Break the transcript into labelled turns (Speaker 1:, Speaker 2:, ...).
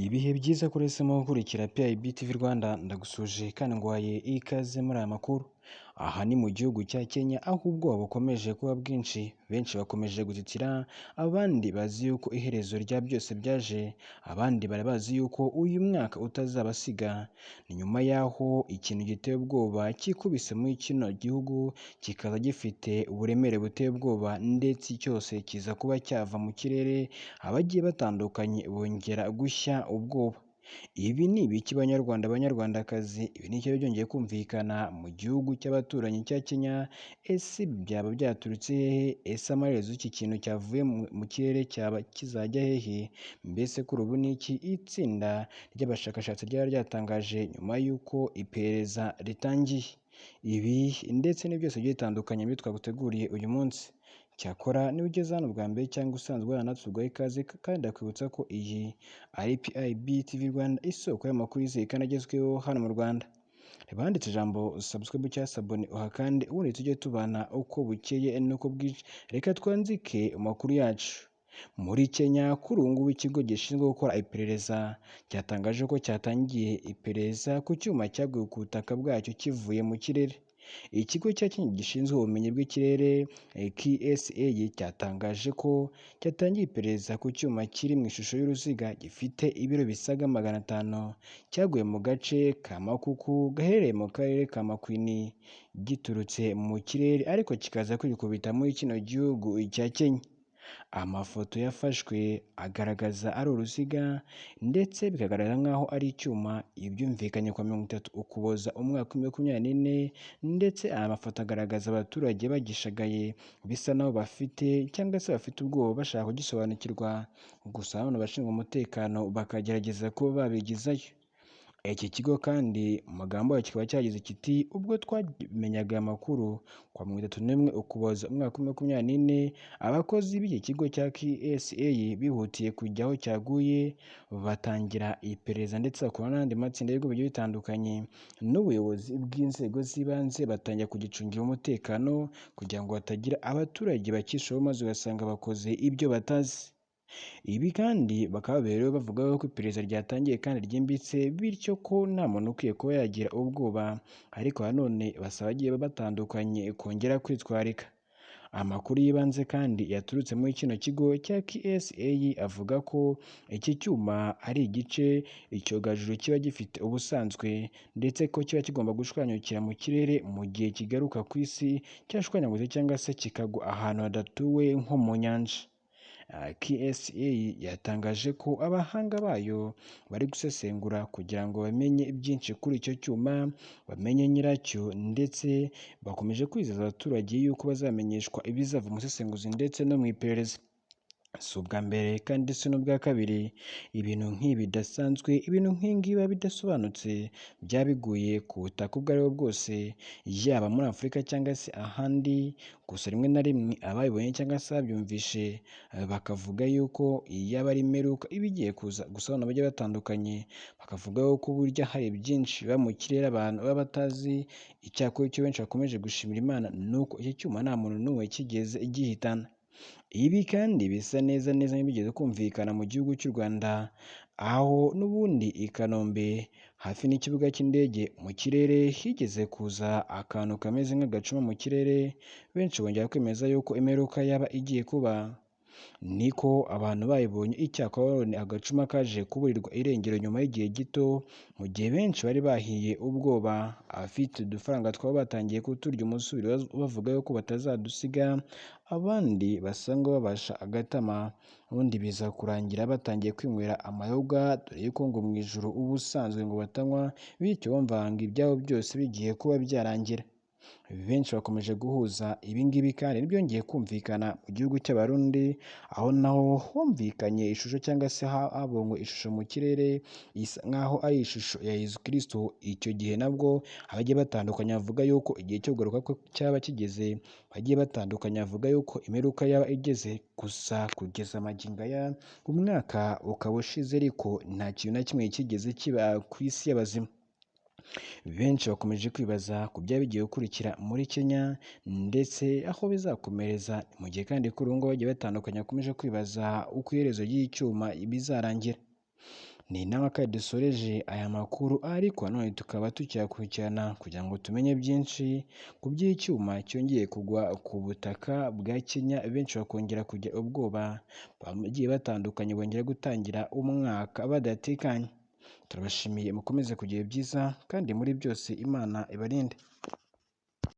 Speaker 1: Ibihe byiza kuri ese mu gukurikira PIB TV Rwanda ndagusuje kandi ngwaye ikaze muri aya makuru. Aha ni mu gihugu cya Kenya aho ubwoba bukomeje kuba bwinshi, benshi bakomeje gutitira, abandi bazi yuko iherezo rya byose byaje, abandi bari bazi yuko uyu mwaka utazabasiga. Ni nyuma y'aho ikintu giteye ubwoba cyikubise muri kino gihugu, kikaza gifite uburemere buteye ubwoba ndetse cyose kiza kuba cyava mu kirere, abagiye batandukanye bongera gushya ubwoba. Ibi ni ibiki banyarwanda banyarwandakazi? Ibi ni cyo byongeye kumvikana mu gihugu cy'abaturanyi cya Kenya. Ese ibi byaba byaturutse hehe? Ese amaherezo y'iki kintu cyavuye mu kirere cyaba kizajya hehe? Mbese kuri ubu ni iki itsinda ry'abashakashatsi ryari ryatangaje nyuma y'uko iperereza ritangiye? Ibi ndetse n'ibindi byose bigiye bitandukanye twaguteguriye uyu munsi. Cyakora niba ugeze hano bwa mbere cyangwa usanzwe wanatsugaho ikaze, kandi ndakwibutsa ko iyi ari PIB TV Rwanda, isoko y'amakuru yizewe kandi agezweho hano mu Rwanda. Reba handitse ijambo subscribe cyangwa sabone uha kandi ubundi tujye tubana uko bukeye n'uko bwije. Reka twanzike amakuru yacu. Muri Kenya kuri ubu ngubu ikigo gishinzwe gukora iperereza cyatangaje ko cyatangiye iperereza ku cyuma cyaguye ku butaka bwacyo kivuye mu kirere. Ikigo cya Kenya gishinzwe ubumenyi bw'ikirere KSA cyatangaje ko cyatangiye iperereza ku cyuma kiri mu ishusho y'uruziga gifite ibiro bisaga 500 cyaguye mu gace ka Makuku gaherereye mu karere ka Makwini, giturutse mu kirere ariko kikaza kwikubita muri kino gihugu cya Kenya. Amafoto yafashwe agaragaza ari uruziga ndetse bikagaragara nk'aho ari icyuma. Ibi byumvikanye ku wa 30 Ukuboza umwaka wa 2024, ndetse aya mafoto agaragaza abaturage bagishagaye bisa naho bafite cyangwa se bafite ubwoba bashaka kugisobanukirwa, gusa hano abashinzwe umutekano bakagerageza kuba babigizayo. Iki kigo kandi mu magambo yacyo kikaba cyagize kiti ubwo twamenyaga amakuru ku wa 31 Ukuboza umwaka wa 2024, abakozi b'iki kigo cya KSA bihutiye kujya aho cyaguye batangira iperereza ndetse bakorana n'andi matsinda y'ibigo bigiye bitandukanye n'ubuyobozi bw'inzego z'ibanze, batangira kugicungira umutekano kugira ngo hatagira abaturage bakishaho maze ugasanga bakoze ibyo batazi. Ibi kandi bakaba rero bavuga ko iperereza ryatangiye kandi ryimbitse, bityo ko nta muntu ukwiye kuba yagira ubwoba, ariko nanone basaba abagiye batandukanye kongera kwitwararika. Amakuru y'ibanze kandi yaturutse muri kino kigo cya KSA avuga ko iki cyuma ari igice icyogajuru kiba gifite ubusanzwe, ndetse ko kiba kigomba gushwanyukira mu kirere mu gihe kigaruka ku isi cyashwanyagutse cyangwa se kikagwa ahantu hadatuwe nko mu nyanja. KSA yatangaje ko abahanga bayo bari gusesengura kugira ngo bamenye byinshi kuri icyo cyuma, bamenye nyiracyo, ndetse bakomeje kwizeza abaturage yuko bazamenyeshwa ibizava mu busesenguzi ndetse no mu iperereza. Si ubwa mbere kandi si n'ubwa kabiri ibintu nk'ibi bidasanzwe, ibintu nk'ibi biba bidasobanutse byaba biguye ku butaka ubwo ari bwo bwose, yaba muri Afurika cyangwa se ahandi. Gusa rimwe na rimwe ababibonye cyangwa se babyumvishe bakavuga yuko yaba ari imperuka iba igiye kuza. Gusa abantu bagiye batandukanye bakavuga ko burya hari byinshi biba mu kirere abantu baba batazi. Icyakora icyo benshi bakomeje gushimira Imana ni uko iki cyuma nta muntu n'umwe kigeze gihitana. Ibi kandi bisa neza nk'ibigeze kumvikana mu gihugu cy'u Rwanda, aho n'ubundi i Kanombe hafi n'ikibuga cy'indege mu kirere higeze kuza akantu kameze nk'agacuma mu kirere, benshi bongera kwemeza yuko imperuka yaba igiye kuba. Niko abantu bayibonye, icyakora agacuma kaje kuburirwa irengero nyuma y'igihe gito, mu gihe benshi bari bahiye ubwoba. Abafite udufaranga twaba batangiye kuturya umusubiri bavuga yuko batazadusiga, abandi basanga babasha agatama, ubundi biza kurangira batangiye kwinywera amayoga, dore yuko ngo mu ijuru ubusanzwe ngo batanywa, bityo bumva ngo ibyabo byose bigiye kuba byarangira. Benshi bakomeje guhuza ibi ngibi kandi ntibyongeye kumvikana mu gihugu cy'Abarundi, aho naho humvikanye ishusho cyangwa se habonywe ishusho mu kirere isa nk'aho ari ishusho ya Yezu Kristo. Icyo gihe nabwo abagiye batandukanye bavuga yuko igihe cyo kugaruka kwe cyaba kigeze, bagiye batandukanye bavuga yuko imperuka yaba igeze. Gusa kugeza magingo aya umwaka ukaba ushize ariko nta kintu na kimwe kigeze kiba ku isi y'abazima. Benshi bakomeje kwibaza ku byaba bigiye gukurikira muri Kenya ndetse aho bizakomereza, mu gihe kandi kuri ubu ngubu bagiye batandukanye bakomeje kwibaza uko iherezo ry'icyuma bizarangira. Ni nawe kandi dusoreje aya makuru ariko nanone tukaba tucyakurikirana kugira ngo tumenye byinshi ku by'icyuma cyongeye kugwa ku butaka bwa Kenya, benshi bakongera kugira ubwoba, bagiye batandukanye bongera gutangira umwaka badatekanye. Turabashimiye mukomeze kugira byiza kandi muri byose Imana ibarinde.